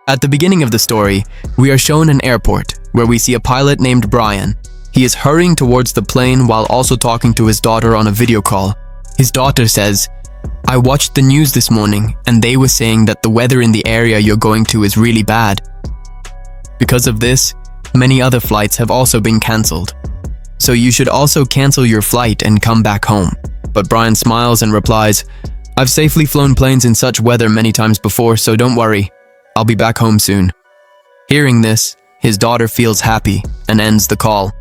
At the beginning of the story, we are shown an airport where we see a pilot named Brian. He is hurrying towards the plane while also talking to his daughter on a video call. His daughter says, "I watched the news this morning and they were saying that the weather in the area you're going to is really bad. Because of this, many other flights have also been cancelled. So you should also cancel your flight and come back home." But Brian smiles and replies, "I've safely flown planes in such weather many times before, so don't worry. I'll be back home soon." Hearing this, his daughter feels happy and ends the call.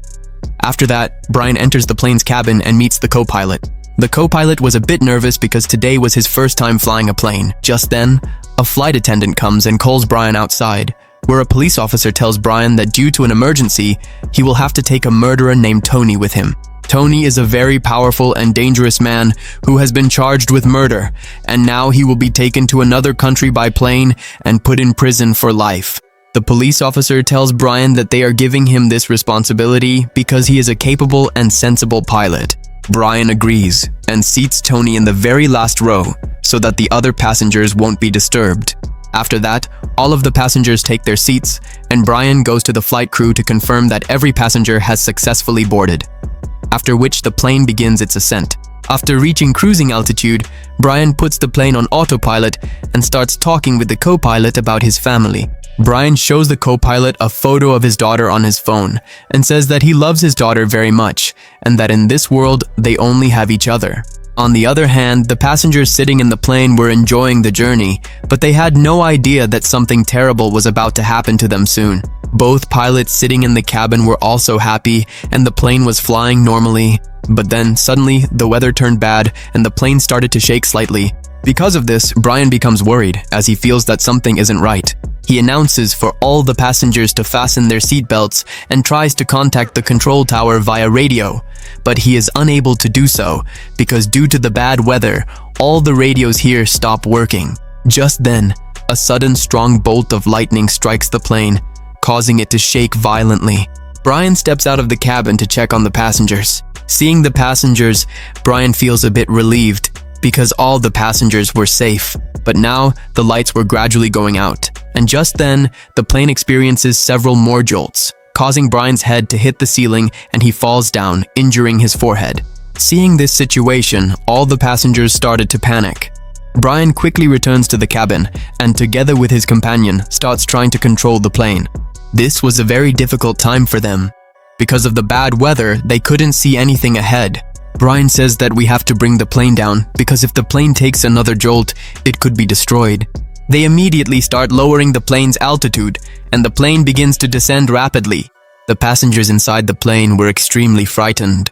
After that, Brian enters the plane's cabin and meets the co-pilot. The co-pilot was a bit nervous because today was his first time flying a plane. Just then, a flight attendant comes and calls Brian outside, where a police officer tells Brian that due to an emergency, he will have to take a murderer named Tony with him. Tony is a very powerful and dangerous man who has been charged with murder, and now he will be taken to another country by plane and put in prison for life. The police officer tells Brian that they are giving him this responsibility because he is a capable and sensible pilot. Brian agrees and seats Tony in the very last row so that the other passengers won't be disturbed. After that, all of the passengers take their seats, and Brian goes to the flight crew to confirm that every passenger has successfully boarded. After which the plane begins its ascent. After reaching cruising altitude, Brian puts the plane on autopilot and starts talking with the co-pilot about his family. Brian shows the co-pilot a photo of his daughter on his phone and says that he loves his daughter very much and that in this world they only have each other. On the other hand, the passengers sitting in the plane were enjoying the journey, but they had no idea that something terrible was about to happen to them soon. Both pilots sitting in the cabin were also happy and the plane was flying normally. But then suddenly the weather turned bad and the plane started to shake slightly. Because of this, Brian becomes worried as he feels that something isn't right. He announces for all the passengers to fasten their seatbelts and tries to contact the control tower via radio, but he is unable to do so because due to the bad weather, all the radios here stop working. Just then, a sudden strong bolt of lightning strikes the plane, causing it to shake violently. Brian steps out of the cabin to check on the passengers. Seeing the passengers, Brian feels a bit relieved because all the passengers were safe. But now, the lights were gradually going out. And just then, the plane experiences several more jolts, causing Brian's head to hit the ceiling and he falls down, injuring his forehead. Seeing this situation, all the passengers started to panic. Brian quickly returns to the cabin and together with his companion starts trying to control the plane. This was a very difficult time for them. Because of the bad weather, they couldn't see anything ahead. Brian says that we have to bring the plane down because if the plane takes another jolt, it could be destroyed. They immediately start lowering the plane's altitude and the plane begins to descend rapidly. The passengers inside the plane were extremely frightened.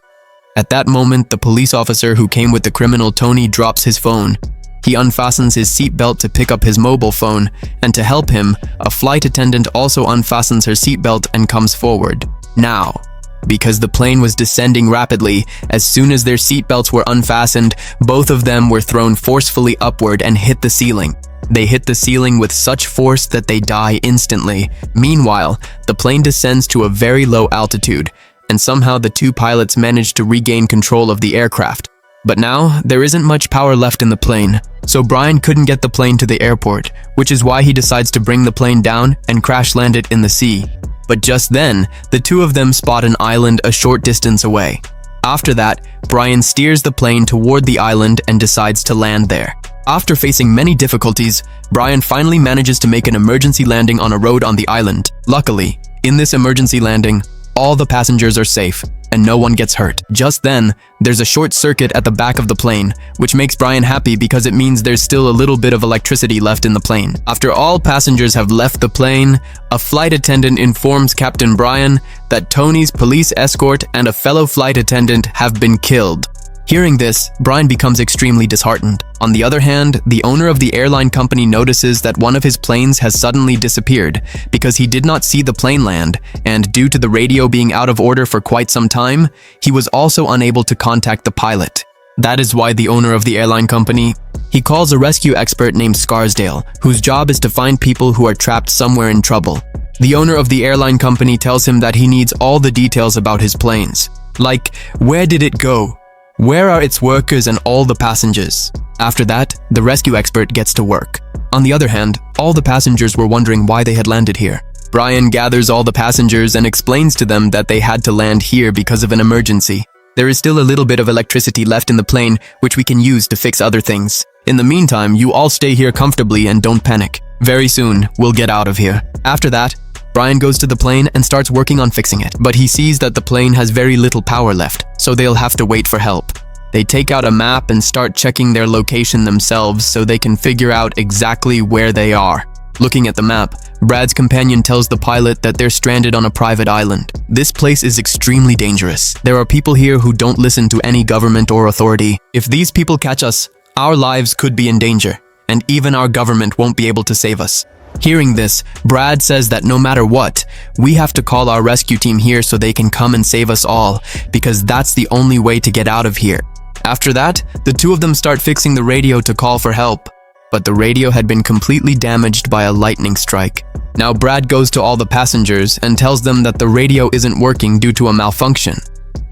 At that moment, the police officer who came with the criminal Tony drops his phone. He unfastens his seatbelt to pick up his mobile phone, and to help him, a flight attendant also unfastens her seatbelt and comes forward. Now, because the plane was descending rapidly, as soon as their seatbelts were unfastened, both of them were thrown forcefully upward and hit the ceiling. They hit the ceiling with such force that they die instantly. Meanwhile, the plane descends to a very low altitude, and somehow the two pilots manage to regain control of the aircraft. But now, there isn't much power left in the plane, so Brian couldn't get the plane to the airport, which is why he decides to bring the plane down and crash land it in the sea. But just then, the two of them spot an island a short distance away. After that, Brian steers the plane toward the island and decides to land there. After facing many difficulties, Brian finally manages to make an emergency landing on a road on the island. Luckily, in this emergency landing, all the passengers are safe and no one gets hurt. Just then, there's a short circuit at the back of the plane, which makes Brian happy because it means there's still a little bit of electricity left in the plane. After all passengers have left the plane, a flight attendant informs Captain Brian that Tony's police escort and a fellow flight attendant have been killed. Hearing this, Brian becomes extremely disheartened. On the other hand, the owner of the airline company notices that one of his planes has suddenly disappeared because he did not see the plane land, and due to the radio being out of order for quite some time, he was also unable to contact the pilot. That is why the owner of the airline company, he calls a rescue expert named Scarsdale, whose job is to find people who are trapped somewhere in trouble. The owner of the airline company tells him that he needs all the details about his planes, like where did it go? Where are its workers and all the passengers? After that, the rescue expert gets to work. On the other hand, all the passengers were wondering why they had landed here. Brian gathers all the passengers and explains to them that they had to land here because of an emergency. There is still a little bit of electricity left in the plane, which we can use to fix other things. In the meantime, you all stay here comfortably and don't panic. Very soon, we'll get out of here. After that, Brian goes to the plane and starts working on fixing it, but he sees that the plane has very little power left, so they'll have to wait for help. They take out a map and start checking their location themselves so they can figure out exactly where they are. Looking at the map, Brad's companion tells the pilot that they're stranded on a private island. This place is extremely dangerous. There are people here who don't listen to any government or authority. If these people catch us, our lives could be in danger, and even our government won't be able to save us. Hearing this, Brad says that no matter what, we have to call our rescue team here so they can come and save us all, because that's the only way to get out of here. After that, the two of them start fixing the radio to call for help. But the radio had been completely damaged by a lightning strike. Now Brad goes to all the passengers and tells them that the radio isn't working due to a malfunction,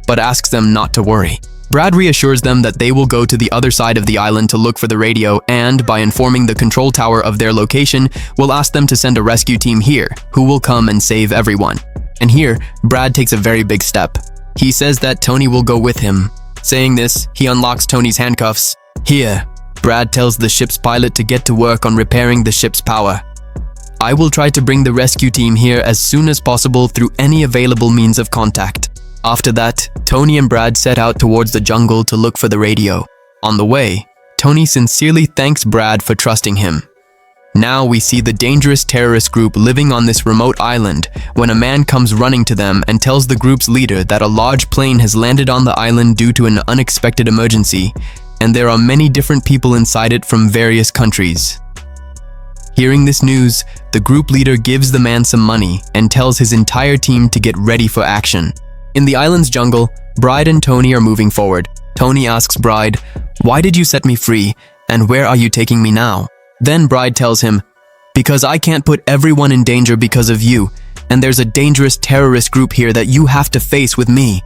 but asks them not to worry. Brad reassures them that they will go to the other side of the island to look for the radio and, by informing the control tower of their location, will ask them to send a rescue team here, who will come and save everyone. And here, Brad takes a very big step. He says that Tony will go with him. Saying this, he unlocks Tony's handcuffs. Here, Brad tells the ship's pilot to get to work on repairing the ship's power. I will try to bring the rescue team here as soon as possible through any available means of contact. After that, Tony and Brad set out towards the jungle to look for the radio. On the way, Tony sincerely thanks Brad for trusting him. Now we see the dangerous terrorist group living on this remote island when a man comes running to them and tells the group's leader that a large plane has landed on the island due to an unexpected emergency, and there are many different people inside it from various countries. Hearing this news, the group leader gives the man some money and tells his entire team to get ready for action. In the island's jungle, Bride and Tony are moving forward. Tony asks Bride, "Why did you set me free, and where are you taking me now?" Then Bride tells him, "Because I can't put everyone in danger because of you, and there's a dangerous terrorist group here that you have to face with me."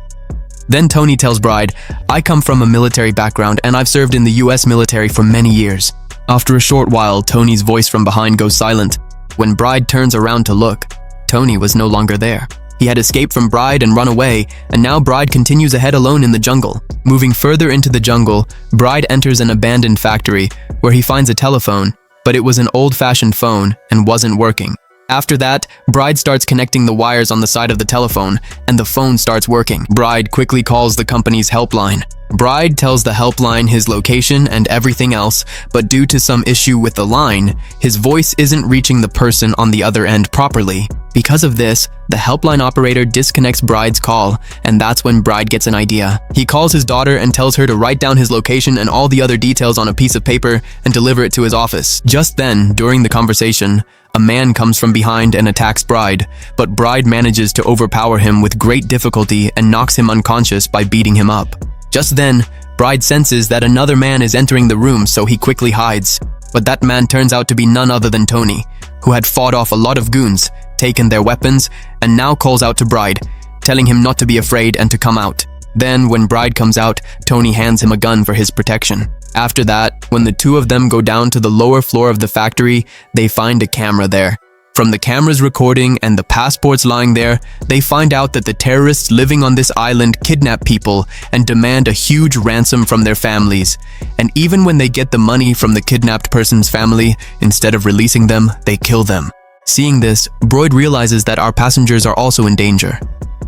Then Tony tells Bride, "I come from a military background and I've served in the US military for many years." After a short while, Tony's voice from behind goes silent. When Bride turns around to look, Tony was no longer there. He had escaped from Bride and run away, and now Bride continues ahead alone in the jungle. Moving further into the jungle, Bride enters an abandoned factory where he finds a telephone, but it was an old-fashioned phone and wasn't working. After that, Bride starts connecting the wires on the side of the telephone, and the phone starts working. Bride quickly calls the company's helpline. Bride tells the helpline his location and everything else, but due to some issue with the line, his voice isn't reaching the person on the other end properly. Because of this, the helpline operator disconnects Bride's call, and that's when Bride gets an idea. He calls his daughter and tells her to write down his location and all the other details on a piece of paper and deliver it to his office. Just then, during the conversation, a man comes from behind and attacks Bride, but Bride manages to overpower him with great difficulty and knocks him unconscious by beating him up. Just then, Bride senses that another man is entering the room, so he quickly hides. But that man turns out to be none other than Tony, who had fought off a lot of goons, taken their weapons, and now calls out to Bride, telling him not to be afraid and to come out. Then, when Bride comes out, Tony hands him a gun for his protection. After that, when the two of them go down to the lower floor of the factory, they find a camera there. From the camera's recording and the passports lying there, they find out that the terrorists living on this island kidnap people and demand a huge ransom from their families. And even when they get the money from the kidnapped person's family, instead of releasing them, they kill them. Seeing this, Bride realizes that our passengers are also in danger.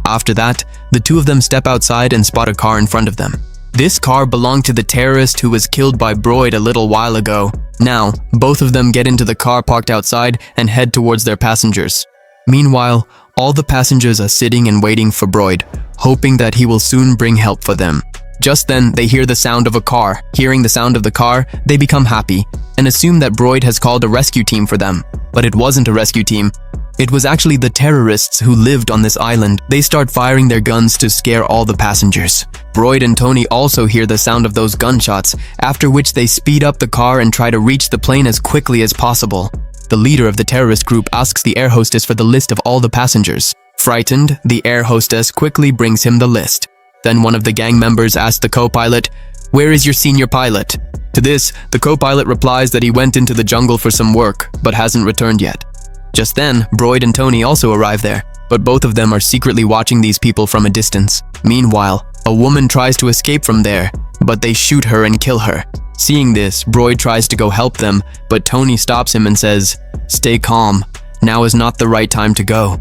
After that, the two of them step outside and spot a car in front of them. This car belonged to the terrorist who was killed by Bride a little while ago. Now, both of them get into the car parked outside and head towards their passengers. Meanwhile, all the passengers are sitting and waiting for Bride, hoping that he will soon bring help for them. Just then, they hear the sound of a car. Hearing the sound of the car, they become happy and assume that Bride has called a rescue team for them. But it wasn't a rescue team. It was actually the terrorists who lived on this island. They start firing their guns to scare all the passengers. Bride and Tony also hear the sound of those gunshots, after which they speed up the car and try to reach the plane as quickly as possible. The leader of the terrorist group asks the air hostess for the list of all the passengers. Frightened, the air hostess quickly brings him the list. Then one of the gang members asks the co-pilot, Where is your senior pilot? To this, the co-pilot replies that he went into the jungle for some work, but hasn't returned yet. Just then, Broyd and Tony also arrive there, but both of them are secretly watching these people from a distance. Meanwhile, a woman tries to escape from there, but they shoot her and kill her. Seeing this, Broyd tries to go help them, but Tony stops him and says, "Stay calm. Now is not the right time to go."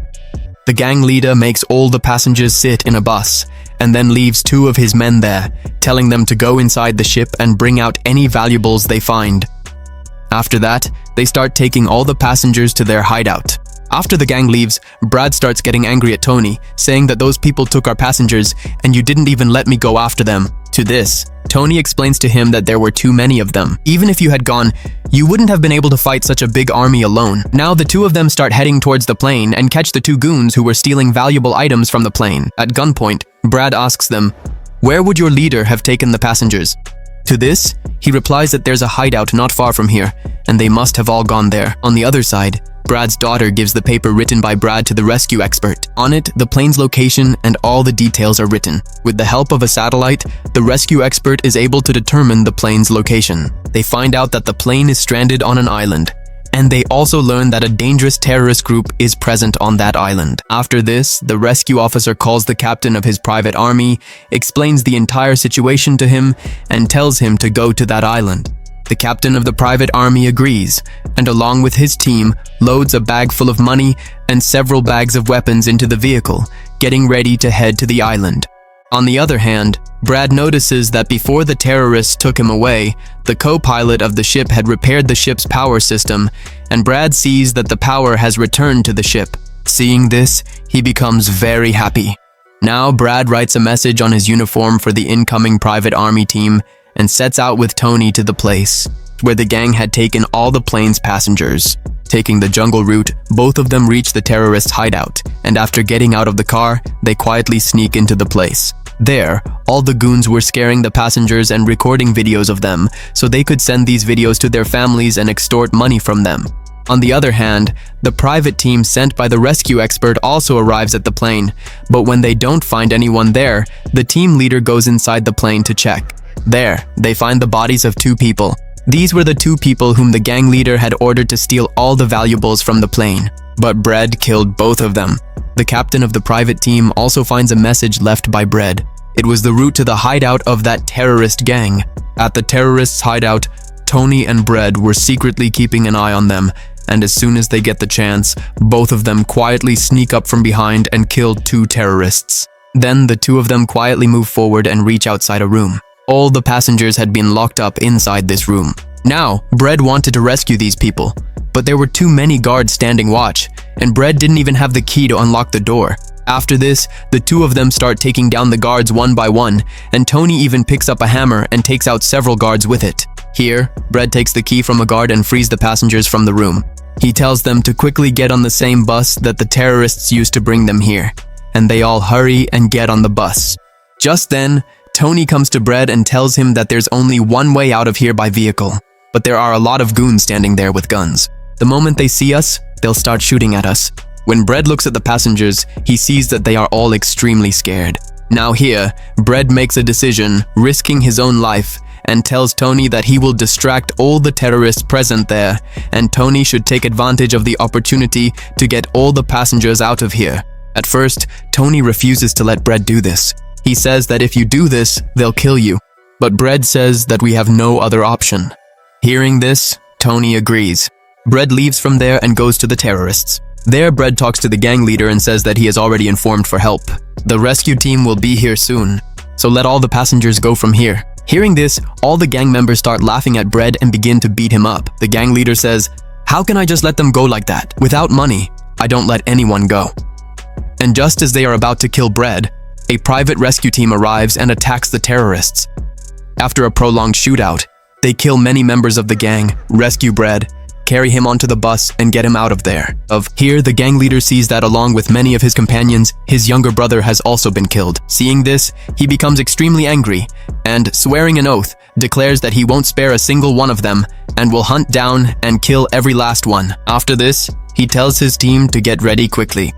The gang leader makes all the passengers sit in a bus, and then leaves 2 of his men there, telling them to go inside the ship and bring out any valuables they find. After that, they start taking all the passengers to their hideout. After the gang leaves, Brad starts getting angry at Tony, saying that those people took our passengers and you didn't even let me go after them. To this, Tony explains to him that there were too many of them. Even if you had gone, you wouldn't have been able to fight such a big army alone. Now the 2 of them start heading towards the plane and catch the 2 goons who were stealing valuable items from the plane. At gunpoint, Brad asks them, "Where would your leader have taken the passengers?" To this, he replies that there's a hideout not far from here, and they must have all gone there. On the other side, Brad's daughter gives the paper written by Brad to the rescue expert. On it, the plane's location and all the details are written. With the help of a satellite, the rescue expert is able to determine the plane's location. They find out that the plane is stranded on an island, and they also learn that a dangerous terrorist group is present on that island. After this, the rescue officer calls the captain of his private army, explains the entire situation to him, and tells him to go to that island. The captain of the private army agrees, and along with his team, loads a bag full of money and several bags of weapons into the vehicle, getting ready to head to the island. On the other hand, Brad notices that before the terrorists took him away, the co-pilot of the ship had repaired the ship's power system, and Brad sees that the power has returned to the ship. Seeing this, he becomes very happy. Now Brad writes a message on his uniform for the incoming private army team and sets out with Tony to the place where the gang had taken all the plane's passengers. Taking the jungle route, both of them reach the terrorists' hideout, and after getting out of the car, they quietly sneak into the place. There, all the goons were scaring the passengers and recording videos of them, so they could send these videos to their families and extort money from them. On the other hand, the private team sent by the rescue expert also arrives at the plane, but when they don't find anyone there, the team leader goes inside the plane to check. There, they find the bodies of 2 people. These were the 2 people whom the gang leader had ordered to steal all the valuables from the plane, but Brad killed both of them. The captain of the private team also finds a message left by Brad. It was the route to the hideout of that terrorist gang. At the terrorists' hideout, Tony and Brad were secretly keeping an eye on them, and as soon as they get the chance, both of them quietly sneak up from behind and kill 2 terrorists. Then the 2 of them quietly move forward and reach outside a room. All the passengers had been locked up inside this room. Now, Brad wanted to rescue these people, but there were too many guards standing watch, and Brad didn't even have the key to unlock the door. After this, the 2 of them start taking down the guards one by one, and Tony even picks up a hammer and takes out several guards with it. Here, Brad takes the key from a guard and frees the passengers from the room. He tells them to quickly get on the same bus that the terrorists used to bring them here, and they all hurry and get on the bus. Just then, Tony comes to Brad and tells him that there's only one way out of here by vehicle, but there are a lot of goons standing there with guns. The moment they see us, they'll start shooting at us. When Brad looks at the passengers, he sees that they are all extremely scared. Now here, Brad makes a decision, risking his own life, and tells Tony that he will distract all the terrorists present there, and Tony should take advantage of the opportunity to get all the passengers out of here. At first, Tony refuses to let Brad do this. He says that if you do this, they'll kill you. But Brad says that we have no other option. Hearing this, Tony agrees. Brad leaves from there and goes to the terrorists. There, Brad talks to the gang leader and says that he has already informed for help. The rescue team will be here soon, so let all the passengers go from here. Hearing this, all the gang members start laughing at Brad and begin to beat him up. The gang leader says, "How can I just let them go like that? Without money, I don't let anyone go." And just as they are about to kill Brad, a private rescue team arrives and attacks the terrorists. After a prolonged shootout, they kill many members of the gang, rescue Brad, carry him onto the bus, and get him out of there. Here, the gang leader sees that along with many of his companions, his younger brother has also been killed. Seeing this, he becomes extremely angry and, swearing an oath, declares that he won't spare a single one of them and will hunt down and kill every last one. After this, he tells his team to get ready quickly.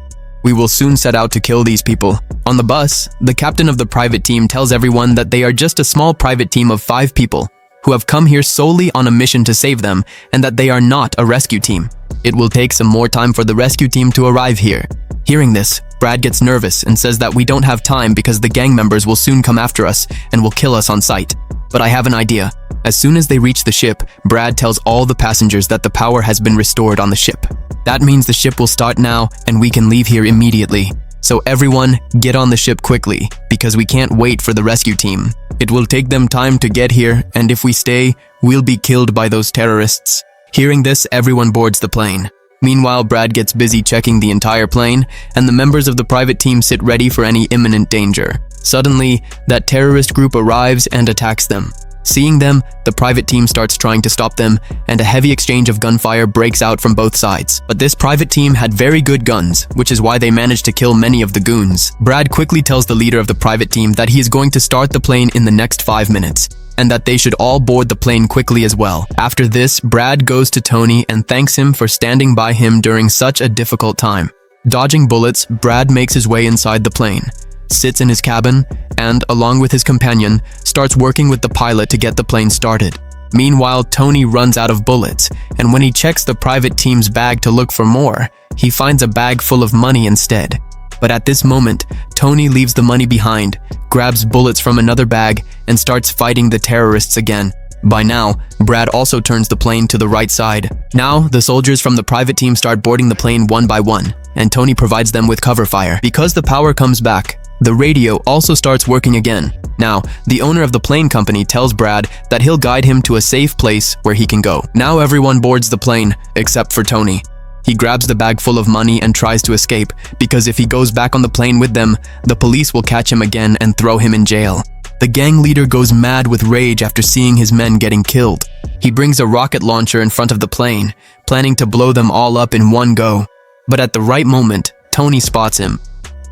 We will soon set out to kill these people. On the bus, the captain of the private team tells everyone that they are just a small private team of 5 people who have come here solely on a mission to save them and that they are not a rescue team. It will take some more time for the rescue team to arrive here. Hearing this, Brad gets nervous and says that we don't have time because the gang members will soon come after us and will kill us on sight. But I have an idea. As soon as they reach the ship, Brad tells all the passengers that the power has been restored on the ship. That means the ship will start now and we can leave here immediately. So everyone, get on the ship quickly, because we can't wait for the rescue team. It will take them time to get here, and if we stay, we'll be killed by those terrorists. Hearing this, everyone boards the plane. Meanwhile, Brad gets busy checking the entire plane, and the members of the private team sit ready for any imminent danger. Suddenly, that terrorist group arrives and attacks them. Seeing them, the private team starts trying to stop them, and a heavy exchange of gunfire breaks out from both sides. But this private team had very good guns, which is why they managed to kill many of the goons. Brad quickly tells the leader of the private team that he is going to start the plane in the next 5 minutes, and that they should all board the plane quickly as well. After this, Brad goes to Tony and thanks him for standing by him during such a difficult time. Dodging bullets, Brad makes his way inside the plane, sits in his cabin, and, along with his companion, starts working with the pilot to get the plane started. Meanwhile, Tony runs out of bullets, and when he checks the private team's bag to look for more, he finds a bag full of money instead. But at this moment, Tony leaves the money behind, grabs bullets from another bag, and starts fighting the terrorists again. By now, Brad also turns the plane to the right side. Now, the soldiers from the private team start boarding the plane one by one, and Tony provides them with cover fire. Because the power comes back, the radio also starts working again. Now, the owner of the plane company tells Brad that he'll guide him to a safe place where he can go. Now everyone boards the plane, except for Tony. He grabs the bag full of money and tries to escape, because if he goes back on the plane with them, the police will catch him again and throw him in jail. The gang leader goes mad with rage after seeing his men getting killed. He brings a rocket launcher in front of the plane, planning to blow them all up in one go. But at the right moment, Tony spots him.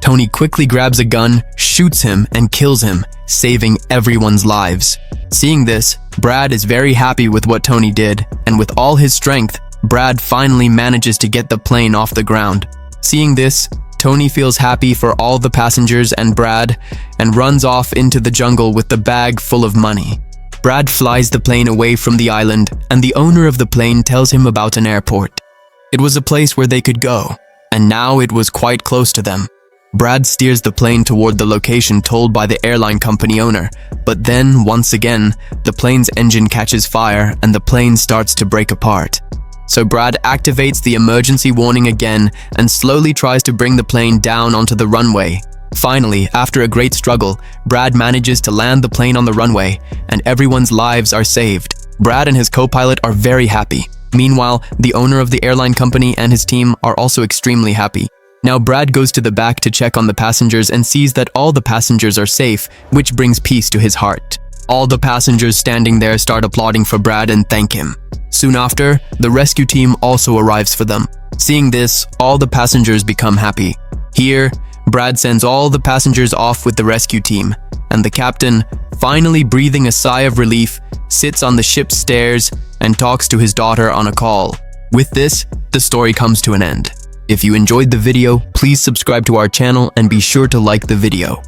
Tony quickly grabs a gun, shoots him, and kills him, saving everyone's lives. Seeing this, Brad is very happy with what Tony did, and with all his strength, Brad finally manages to get the plane off the ground. Seeing this, Tony feels happy for all the passengers and Brad, and runs off into the jungle with the bag full of money. Brad flies the plane away from the island, and the owner of the plane tells him about an airport. It was a place where they could go, and now it was quite close to them. Brad steers the plane toward the location told by the airline company owner, but then, once again, the plane's engine catches fire and the plane starts to break apart. So Brad activates the emergency warning again and slowly tries to bring the plane down onto the runway. Finally, after a great struggle, Brad manages to land the plane on the runway, and everyone's lives are saved. Brad and his co-pilot are very happy. Meanwhile, the owner of the airline company and his team are also extremely happy. Now Brad goes to the back to check on the passengers and sees that all the passengers are safe, which brings peace to his heart. All the passengers standing there start applauding for Brad and thank him. Soon after, the rescue team also arrives for them. Seeing this, all the passengers become happy. Here, Brad sends all the passengers off with the rescue team, and the captain, finally breathing a sigh of relief, sits on the ship's stairs and talks to his daughter on a call. With this, the story comes to an end. If you enjoyed the video, please subscribe to our channel and be sure to like the video.